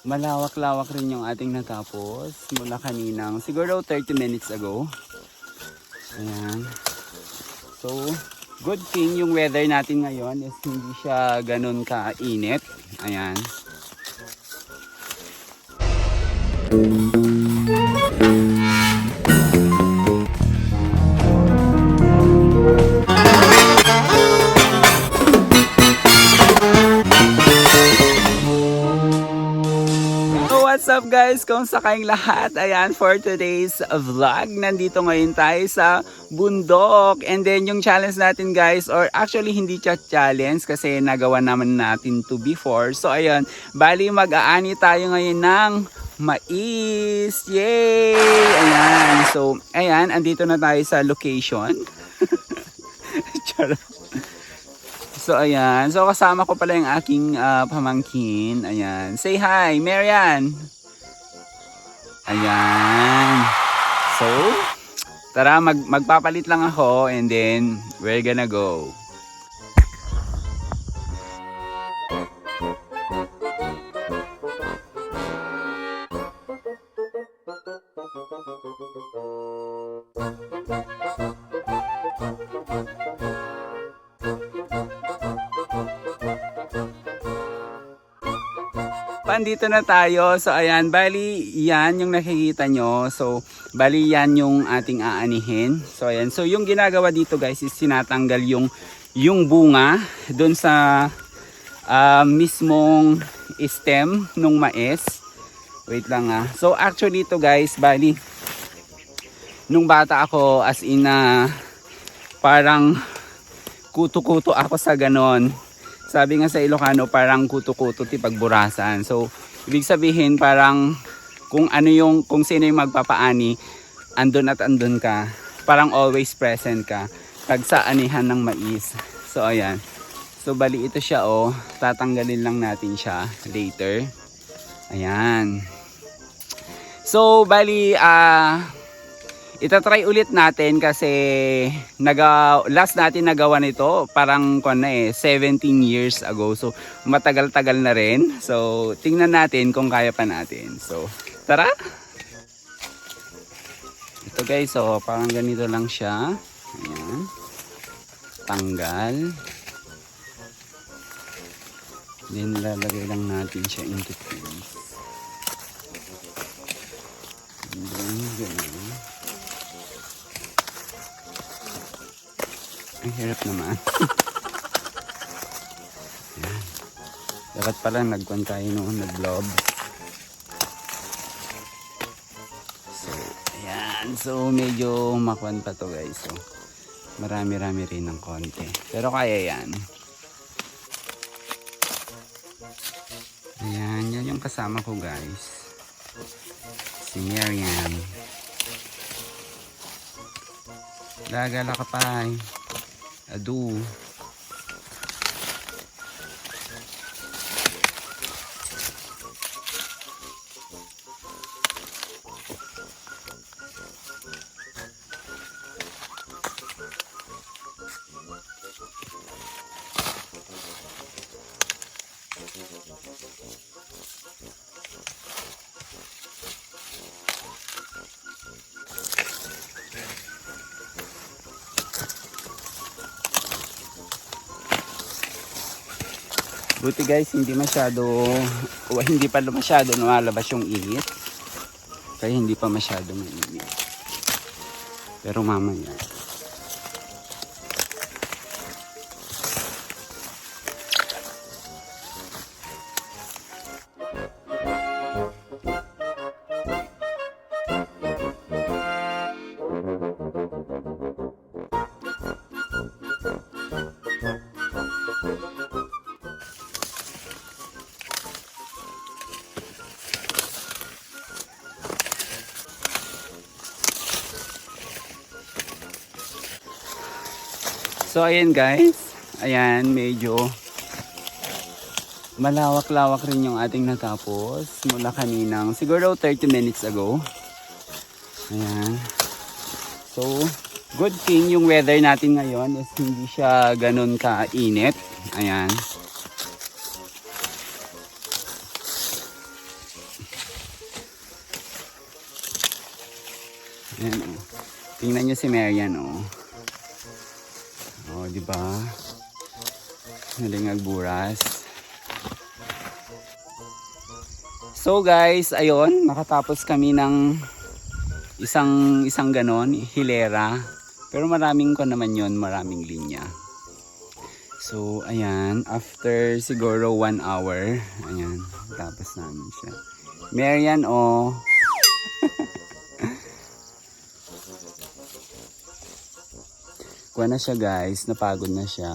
malawak-lawak rin yung ating natapos mula kaninang siguro 30 minutes ago. Ayan. So, good thing yung weather natin ngayon is hindi siya ganun kainit. Ayan. What's up guys? Kumusta kayong lahat? Ayan, for today's vlog, nandito ngayon tayo sa bundok. And then yung challenge natin guys, or actually hindi siya challenge kasi nagawa naman natin to before. So ayan, bali mag-aani tayo ngayon ng mais. Yay! Ayan, so ayan, andito na tayo sa location. Charot. So ayan, so kasama ko pala yung aking pamangkin. Ayan, say hi Marian. Ayan. So tara, magpapalit lang ako and then we're gonna go. Andito na tayo. So ayan, bali yan yung nakikita nyo. So bali yan yung ating aanihin. So ayan, so yung ginagawa dito guys is sinatanggal yung bunga doon sa mismong stem nung mais. Wait lang ah. So actually ito guys, bali nung bata ako as in parang kuto-kuto ako sa ganon. Sabi nga sa Ilocano, parang kuto-kuto pagburasan. So, ibig sabihin parang kung sino yung magpapaani, andun at andun ka. Parang always present ka pag sa anihan ng mais. So, ayan. So, bali ito siya oh. Tatanggalin lang natin siya later. Ayan. So, bali itatry ulit natin kasi last natin nagawa nito parang 17 years ago. So matagal-tagal na rin. So tingnan natin kung kaya pa natin. So tara! Ito guys, so parang ganito lang siya. Ayan. Tanggal. Then lalagay lang natin siya into place. And then ganyan. Ang hirap naman. Dapat pala nagkuhan tayo noon, nag-vlog. So, ayan. So, medyo makuhan pa to guys. So, marami-rami rin ng konti. Pero kaya yan. Ayan, yan yung kasama ko guys. Si Marian. Lagala ka pa eh. Adu. Buti guys, hindi pa masyado lumalabas yung init. Kaya hindi pa masyado mainit. Pero mamaya. So ayan guys, ayan medyo malawak-lawak rin yung ating natapos mula kaninang siguro 30 minutes ago. Ayan. So good thing yung weather natin ngayon is hindi siya ganun kainit. Ayan. Ayan, oh. Tingnan nyo si Marian, oh. Oh, di ba? Naling agburas. So guys, ayun, nakatapos kami ng isang ganon, hilera. Pero maraming ko naman yon, maraming linya. So, ayan, after siguro 1 hour, ayan, tapos namin siya. Marian, oh. Kuha na siya guys, napagod na siya.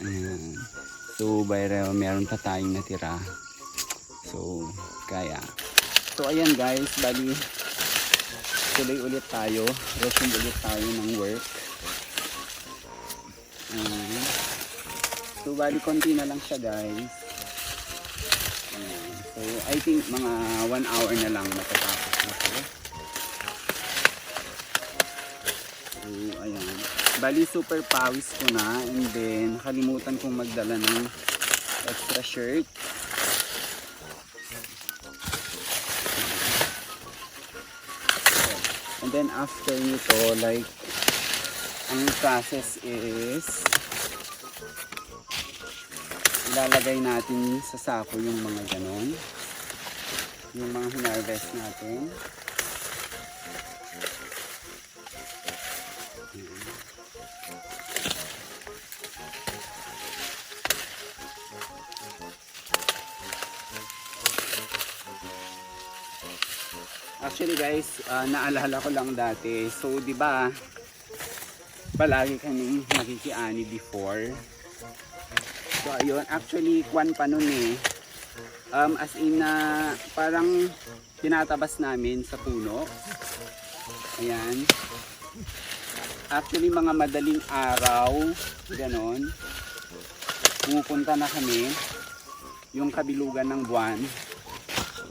Ayan. So, meron pa tayong natira. So, kaya. So, ayan guys, bali, tuloy ulit tayo. Resume ulit tayo ng work. Ayan. So, bali, konti na lang siya guys. Ayan. So, I think mga 1 hour na lang matatapos na ito. So, ayan. Bali, super pawis ko na. And then, nakalimutan kong magdala ng extra shirt. And then, after nito, like, ang process is ilalagay natin sa sako yung mga ganon. Yung mga hinarvest natin. Actually guys, naalala ko lang dati. So, di ba palagi kaming NAG-ANI before. So, ayun. Actually, kwan pa nun eh. As in, parang tinatabas namin sa puno. Ayan. Actually, mga madaling araw, ganon. Pumupunta na kami. Yung kabilugan ng buwan.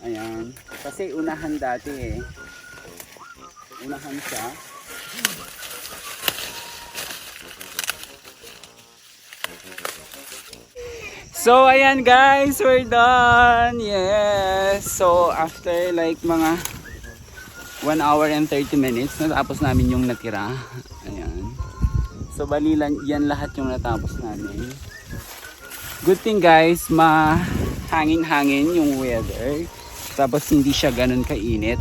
Ayan. Kasi unahan dati eh. Unahan siya. So, ayan guys, we're done. Yes. So, after like mga 1 hour and 30 minutes, natapos namin yung natira. Ayan. So, bali yan lahat yung natapos namin. Good thing guys, mahangin-hangin yung weather. Tapos hindi siya ganun kainit.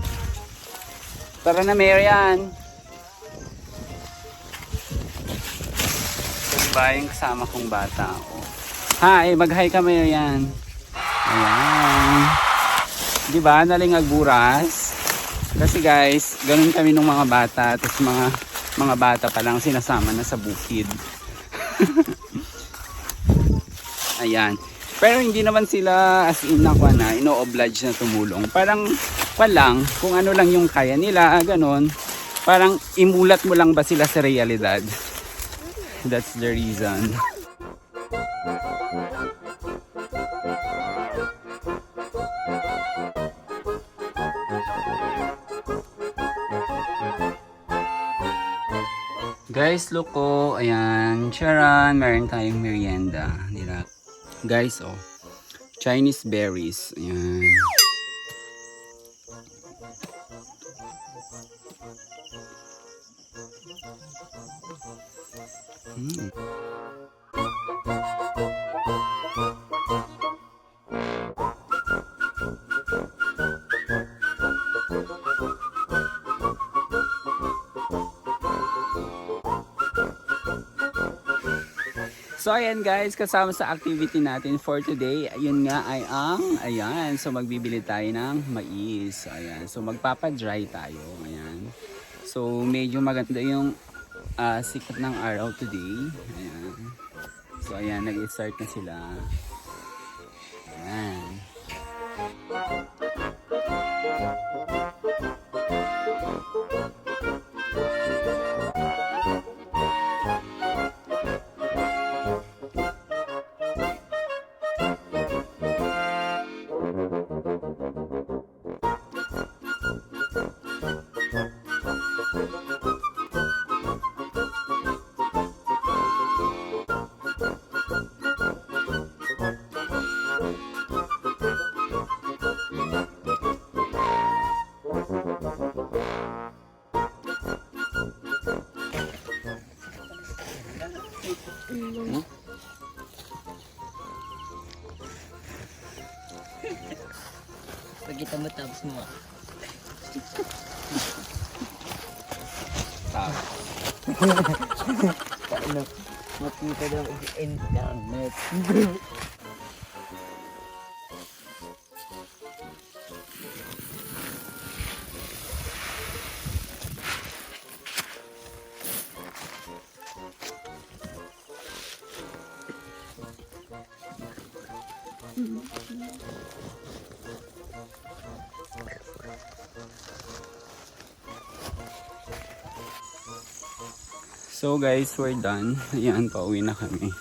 Tara na, Marian. So, diba yung kasama kong bata? Oh. Hi, mag-hi ka, Marian. Ayan. Diba, naling agburas. Kasi guys, ganun kami nung mga bata. Tapos mga bata pa lang sinasama na sa bukid. Ayan. Pero hindi naman sila as in na ino-oblige na tumulong. Parang lang, kung ano lang yung kaya nila, ganon. Parang imulat mo lang ba sila sa realidad. That's the reason. Guys, look ko. Ayan. Charan, meron tayong merienda. Nila. Guys, oh, Chinese berries. Ayan. So ayan guys, kasama sa activity natin for today, ayun nga ay ayan, so magbibili tayo ng mais. Ayan, so magpapa-dry tayo. Ayan. So medyo maganda yung sikat ng araw today. Ayan. So ayan, nag-start na sila. Ayan. Pagkita mo tapos mo. Paano? Makita daw ang internet. So guys, we're done. Ayan, pauwi na kami.